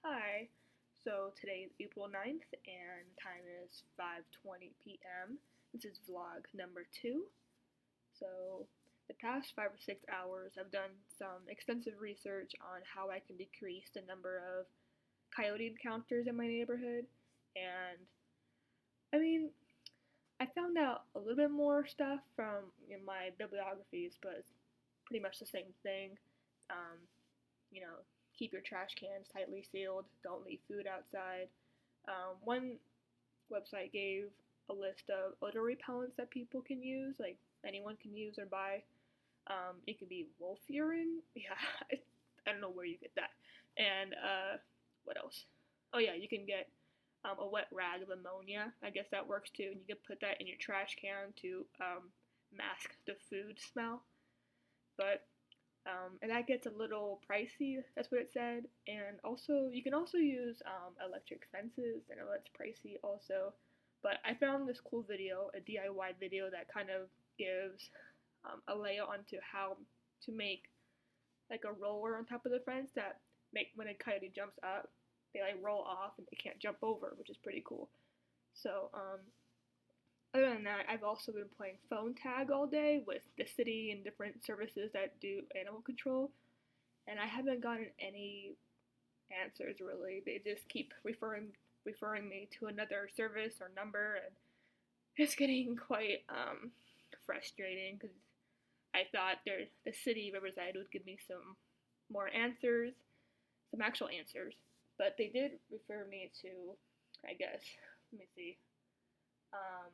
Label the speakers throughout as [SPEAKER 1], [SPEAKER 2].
[SPEAKER 1] Hi. So today is April 9th and the time is 5:20 p.m. This is vlog number 2. So the past 5 or 6 hours I've done some extensive research on how I can decrease the number of coyote encounters in my neighborhood, and I mean, I found out a little bit more stuff from my bibliographies, but it's pretty much the same thing. Um, you know, keep your trash cans tightly sealed. Don't leave food outside. One website gave a list of odor repellents that people can use, like anyone can use or buy. It could be wolf urine. Yeah, I don't know where you get that. And what else? Oh yeah, you can get a wet rag of ammonia. I guess that works too. And you can put that in your trash can to mask the food smell. But and that gets a little pricey. That's what it said. And also, you can also use electric fences. I know that's pricey also. But I found this cool video, a DIY video that kind of gives a layout onto how to make like a roller on top of the fence that make when a coyote jumps up, they like roll off and they can't jump over, which is pretty cool. So other than that, I've also been playing phone tag all day with the city and different services that do animal control, and I haven't gotten any answers really. They just keep referring me to another service or number, and it's getting quite frustrating because I thought the city Riverside would give me some more answers, some actual answers, but they did refer me to, I guess, let me see, um,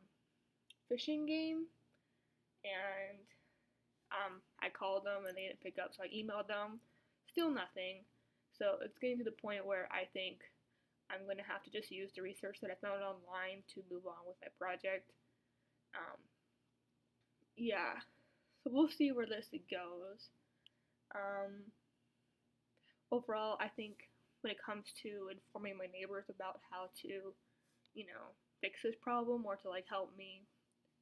[SPEAKER 1] fishing game, and I called them and they didn't pick up, so I emailed them. Still nothing. So it's getting to the point where I think I'm going to have to just use the research that I found online to move on with my project. Um, yeah, so we'll see where this goes. Um, Overall, I think when it comes to informing my neighbors about how to, fix this problem or to like help me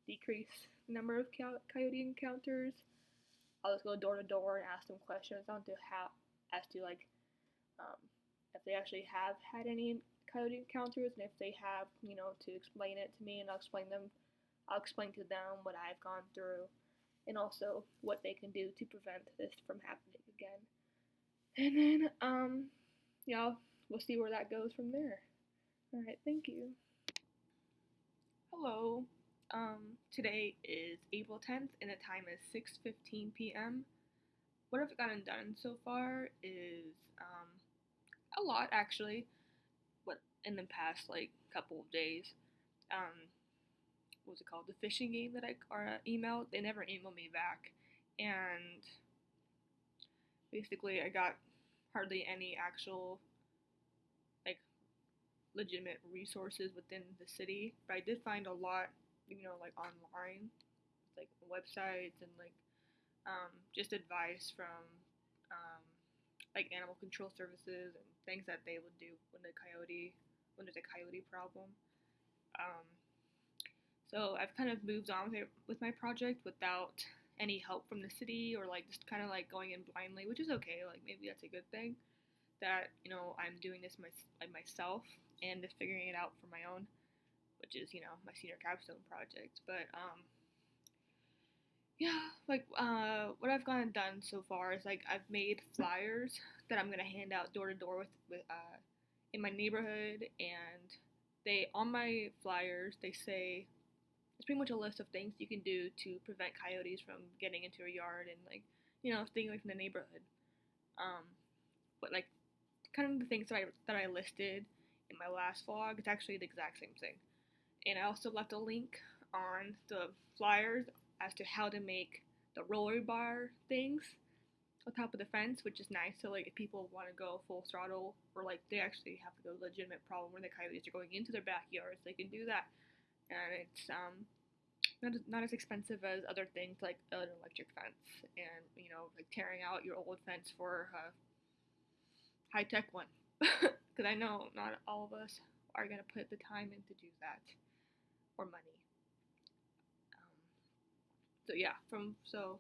[SPEAKER 1] decrease the number of coyote encounters, I'll just go door to door and ask them questions on to how as to like um, if they actually have had any coyote encounters, and if they have, to explain it to me, and I'll explain to them what I've gone through, and also what they can do to prevent this from happening again. And then yeah, we'll see where that goes from there. All right, thank you. Hello. Today is April 10th and the time is 6:15 p.m. What I've gotten done so far is a lot actually. What in the past like couple of days. Um, what was it called? The fishing game that I emailed. They never emailed me back, and basically I got hardly any actual like legitimate resources within the city. But I did find a lot, like online, like websites and like just advice from um, like animal control services and things that they would do when there's a coyote problem. Um, so I've kind of moved on with my project without any help from the city or like just kind of like going in blindly, which is okay. Like maybe that's a good thing that I'm doing this myself and just figuring it out for my own, which is my senior capstone project. But yeah, like what I've gotten done so far is like I've made flyers that I'm gonna hand out door to door with in my neighborhood, and they on my flyers they say it's pretty much a list of things you can do to prevent coyotes from getting into your yard and like staying away from the neighborhood. Um, but like kind of the things that I listed in my last vlog, it's actually the exact same thing. And I also left a link on the flyers as to how to make the roller bar things on top of the fence, which is nice. So like if people want to go full throttle or like they actually have a legitimate problem where the coyotes are going into their backyards, they can do that. And it's not as expensive as other things like an electric fence and like tearing out your old fence for a high tech one. Because I know not all of us are gonna put the time in to do that or money. Um, so yeah, so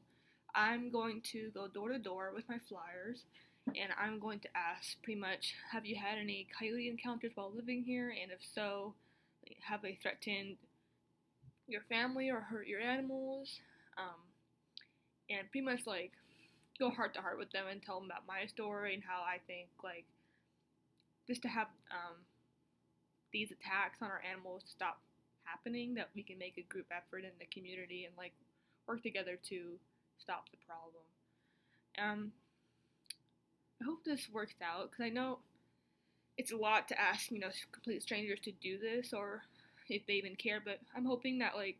[SPEAKER 1] I'm going to go door to door with my flyers, and I'm going to ask pretty much, have you had any coyote encounters while living here? And if so, have they threatened your family or hurt your animals? Um, and pretty much like go heart to heart with them and tell them about my story and how I think like just to have these attacks on our animals to stop happening, that we can make a group effort in the community and like work together to stop the problem. Um, I hope this works out because I know it's a lot to ask, complete strangers to do this or if they even care. But I'm hoping that like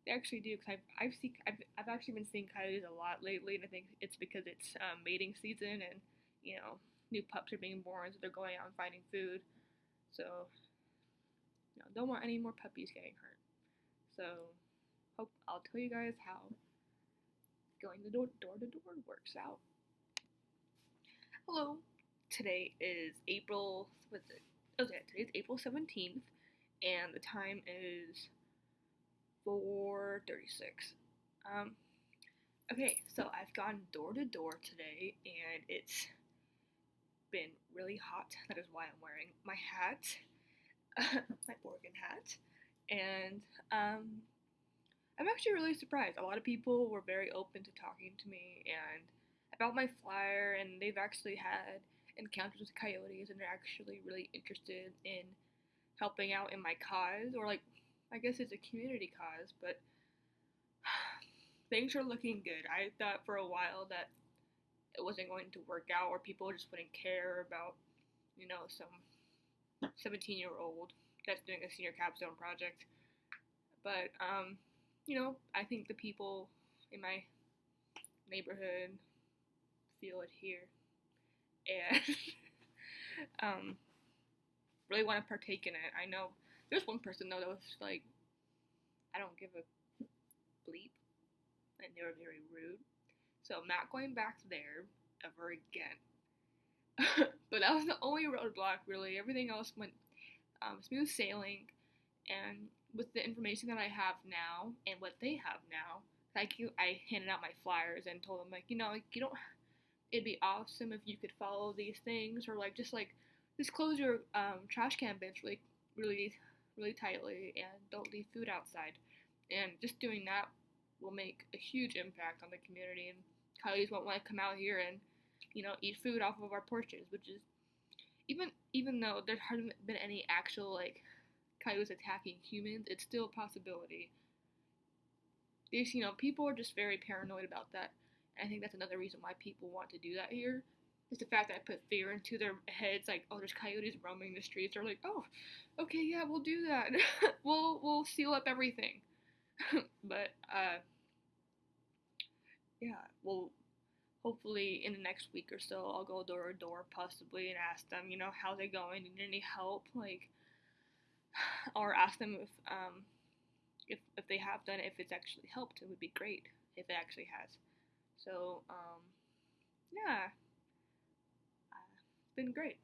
[SPEAKER 1] they actually do because I've actually been seeing coyotes a lot lately, and I think it's because it's mating season and new pups are being born, so they're going out and finding food. So don't want any more puppies getting hurt. So hope I'll tell you guys how going the door to door works out. Hello, today is April. What's it? Okay, today's April 17th, and the time is 4:36. Okay, so I've gone door to door today, and it's been really hot. That is why I'm wearing my hat, my Oregon hat, and I'm actually really surprised. A lot of people were very open to talking to me and about my flyer, and they've actually had encounters with coyotes, and they're actually really interested in helping out in my cause, or like, I guess it's a community cause, but things are looking good. I thought for a while that it wasn't going to work out, or people just wouldn't care about, some 17-year-old that's doing a senior capstone project. But, I think the people in my neighborhood feel it here, and really want to partake in it. I know there's one person though that was like, I don't give a bleep, and they were very rude. So I'm not going back there ever again. But that was the only roadblock, really. Everything else went smooth sailing, and with the information that I have now and what they have now, I handed out my flyers and told them like, you don't. It'd be awesome if you could follow these things, or like just close your trash can bins really, really tightly, and don't leave food outside. And just doing that will make a huge impact on the community, and coyotes won't want to come out here and eat food off of our porches, which is even though there hasn't been any actual like coyotes attacking humans, it's still a possibility. These people are just very paranoid about that, and I think that's another reason why people want to do that here. Just the fact that I put fear into their heads, like, oh, there's coyotes roaming the streets. They're like, oh, okay, yeah, we'll do that. we'll seal up everything. But yeah, well, hopefully in the next week or so, I'll go door to door possibly and ask them, how they going, need any help, like, or ask them if they have done it, if it's actually helped. It would be great if it actually has. So yeah, it's been great.